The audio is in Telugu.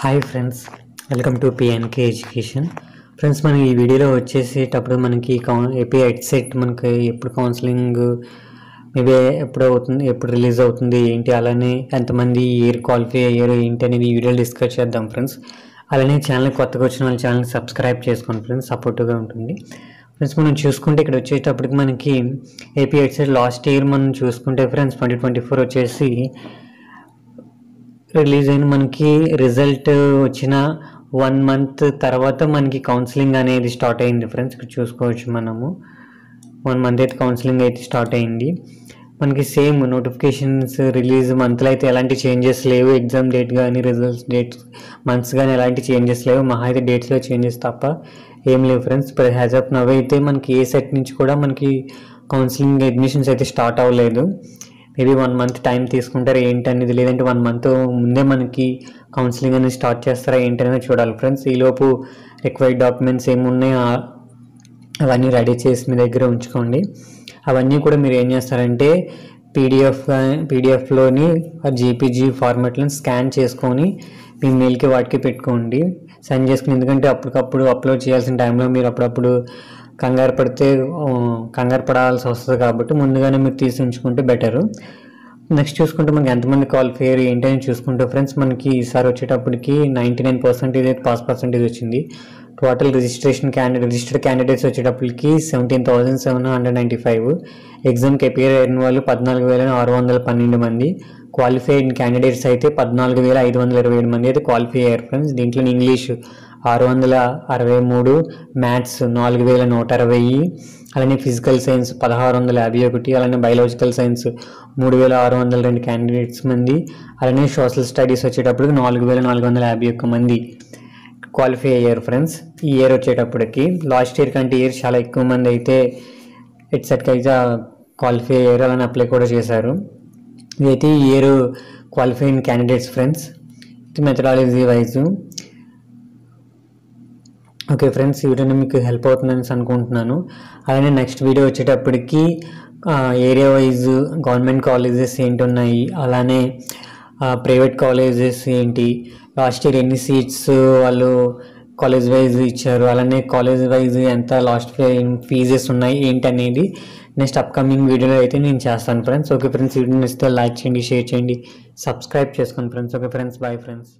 Hi friends, welcome to PNK education. Friends, మనం ఈ వీడియోలో వచ్చేసేటప్పుడు మనకి ఏపీ హెడ్సెట్ మనకి ఎప్పుడు కౌన్సిలింగ్ మేబీ ఎప్పుడు అవుతుంది, ఎప్పుడు రిలీజ్ అవుతుంది ఏంటి, అలానే ఎంతమంది ఇయర్ క్వాలిఫై అయ్యారు ఏంటి అనేది ఈ వీడియోలో డిస్కస్ చేద్దాం ఫ్రెండ్స్. అలానే ఛానల్ కొత్తగా వచ్చిన వాళ్ళ ఛానల్ సబ్స్క్రైబ్ చేసుకోండి ఫ్రెండ్స్, సపోర్టివ్గా ఉంటుంది. ఫ్రెండ్స్, మనం చూసుకుంటే ఇక్కడ వచ్చేటప్పటికి మనకి ఏపీ హెడ్సెట్ లాస్ట్ ఇయర్ మనం చూసుకుంటే ఫ్రెండ్స్ 2024 వచ్చేసి రిలీజ్ అయిన మనకి రిజల్ట్ వచ్చిన 1 month తర్వాత మనకి కౌన్సిలింగ్ అనేది స్టార్ట్ అయింది ఫ్రెండ్స్. ఇక్కడ చూసుకోవచ్చు, మనము 1 month అయితే కౌన్సిలింగ్ అయితే స్టార్ట్ అయింది. మనకి సేమ్ నోటిఫికేషన్స్ రిలీజ్ మంత్లో అయితే ఎలాంటి చేంజెస్ లేవు. ఎగ్జామ్ డేట్ కానీ రిజల్ట్స్ డేట్స్ మంత్స్ కానీ ఎలాంటి చేంజెస్ లేవు. మహా అయితే డేట్స్లో చేంజెస్ తప్ప ఏం లేవు ఫ్రెండ్స్. ఇప్పుడు హ్యాజ్ ఆఫ్ నవ్ అయితే మనకి ఏ సెట్ నుంచి కూడా మనకి కౌన్సిలింగ్ అడ్మిషన్స్ అయితే స్టార్ట్ అవ్వలేదు. మేబీ 1 month టైం తీసుకుంటారు ఏంటి అనేది, లేదంటే 1 month ముందే మనకి కౌన్సిలింగ్ అనేది స్టార్ట్ చేస్తారా ఏంటి అనేది చూడాలి ఫ్రెండ్స్. ఈలోపు రిక్వైర్డ్ డాక్యుమెంట్స్ ఏమున్నాయో అవన్నీ రెడీ చేసి మీ దగ్గర ఉంచుకోండి. అవన్నీ కూడా మీరు ఏం చేస్తారంటే పీడిఎఫ్లోని జేపీజీ ఫార్మాట్లను స్కాన్ చేసుకొని మీ మెయిల్కి వాటికి పెట్టుకోండి, సెండ్ చేసుకుని. ఎందుకంటే అప్పటికప్పుడు అప్లోడ్ చేయాల్సిన టైంలో మీరు అప్పుడప్పుడు కంగారు పడాల్సి వస్తుంది కాబట్టి ముందుగానే మీరు తీసి ఉంచుకుంటే బెటరు. నెక్స్ట్ చూసుకుంటే మనకి ఎంతమంది క్వాలిఫై అయ్యారు ఏంటి అని చూసుకుంటే ఫ్రెండ్స్, మనకి ఈసారి వచ్చేటప్పటికి 99% అయితే పాస్ పర్సెంటేజ్ వచ్చింది. టోటల్ రిజిస్టర్డ్ క్యాండిడేట్స్ వచ్చేటప్పటికి 17,795. ఎగ్జామ్కి అపియర్ అయిన వాళ్ళు 14,612 మంది. క్వాలిఫైడ్ క్యాండిడేట్స్ అయితే 14,527 మంది అయితే క్వాలిఫై అయ్యారు ఫ్రెండ్స్. దీంట్లో ఇంగ్లీష్ 663, మ్యాథ్స్ 4,160, అలానే ఫిజికల్ సైన్స్ 1,651, అలానే బయాలజికల్ సైన్స్ 3,602 క్యాండిడేట్స్ మంది. అలానే సోషల్ స్టడీస్ వచ్చేటప్పటికి 4,451 మంది క్వాలిఫై అయ్యారు ఫ్రెండ్స్. ఈ ఇయర్ వచ్చేటప్పటికి లాస్ట్ ఇయర్ కంటే ఇయర్ చాలా ఎక్కువ మంది అయితే హెడ్సెట్కి అయితే క్వాలిఫై అయ్యారు, అలానే అప్లై కూడా చేశారు. ఇదైతే ఈ year qualified candidates friends, methodology wise. Okay friends, ఈ వీడియో మీకు హెల్ప్ అవుతుందని అనుకుంటున్నాను. అలానే నెక్స్ట్ వీడియో వచ్చేటప్పటికి ఏరియా వైజ్ గవర్నమెంట్ కాలేజెస్ ఏంటి ఉన్నాయి, అలానే ప్రైవేట్ కాలేజెస్ ఏంటి, లాస్ట్ ఇయర్ ఎన్ని సీట్స్ వాళ్ళు కాలేజ్ వైజ్ ఇచ్చారు, అలానే కాలేజ్ వైజ్ ఎంత లాస్ట్ ఫీజెస్ ఉన్నాయి ఏంటి అనేది నెక్స్ట్ అప్కమింగ్ వీడియోలో అయితే నేను చేస్తాను ఫ్రెండ్స్. ఓకే ఫ్రెండ్స్, వీడియో నచ్చితే లైక్ చేయండి, షేర్ చేయండి, సబ్స్క్రైబ్ చేసుకోండి friends. Okay friends, bye friends.